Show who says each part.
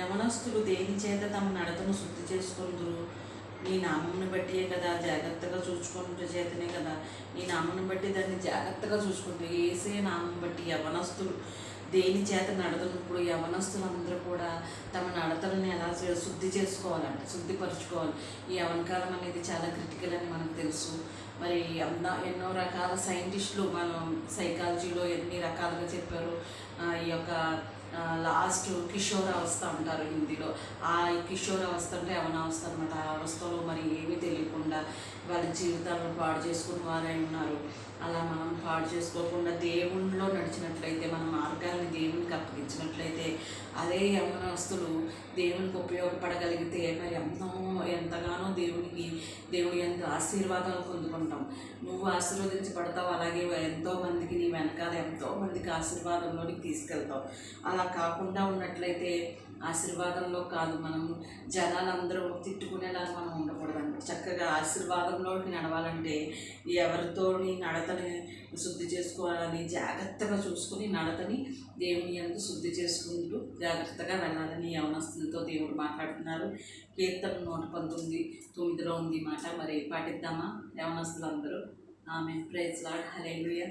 Speaker 1: యవనస్తులు దేని చేత తమ నడతను శుద్ధి చేసుకుందురు? నీ నామమును బట్టియే కదా, జాగ్రత్తగా చూసుకుంటే చేతనే కదా. నీ నామమును బట్టి దాన్ని జాగ్రత్తగా చూసుకుంటే ఏసే నామం బట్టి యవనస్తులు దేని చేత నడతను. ఇప్పుడు యవనస్తులందరూ కూడా తమ నడతలను ఎలా శుద్ధి చేసుకోవాలంటే శుద్ధిపరచుకోవాలి. ఈ యవనకాలం అనేది చాలా క్రిటికల్ అని మనకు తెలుసు. మరి ఎన్నో రకాల సైంటిస్టులు మనం సైకాలజీలో ఎన్ని రకాలుగా చెప్పారు. ఈ యొక్క లాస్ట్ కిషోరావస్థ అంటారు హిందీలో. ఆ కిషోరావస్థ అంటే యవనావస్థ అనమాట. ఆ అవస్థలో మరి ఏమీ తెలియకుండా వాళ్ళ జీవితాలను పాడు చేసుకుని వారై ఉన్నారు. అలా మనం పాడు చేసుకోకుండా దేవునిలో నడిచినట్లయితే, మన మార్గాన్ని దేవునికి అప్పగించినట్లయితే, అదే యవనస్తులు దేవునికి ఉపయోగపడగలిగితే మరి ఎంతగానో దేవుడి ఎంత ఆశీర్వాదాలు పొందుకుంటాం. నువ్వు ఆశీర్వదించబడతావు, అలాగే ఎంతోమందికి నీ వెనకాల ఎంతోమందికి ఆశీర్వాదంలోనికి తీసుకెళ్తావు. అలా కాకుండా ఉన్నట్లయితే ఆశీర్వాదంలో కాదు, మనం జనాలందరూ తిట్టుకునేలాగా మనం ఉండకూడదు అనమాట. చక్కగా ఆశీర్వాదంలోకి నడవాలంటే ఎవరితో నడతని శుద్ధి చేసుకోవాలని జాగ్రత్తగా చూసుకుని నడతని దేవుని యందు శుద్ధి చేసుకుంటూ జాగ్రత్తగా వెళ్ళాలని యవనస్తులతో దేవుడు మాట్లాడుతున్నారు. కీర్తన 119:9 ఉంది మాట. మరి పాటిద్దామా యవనస్తులందరూ? ఆమెన్. Praise Lord. హల్లెలూయా.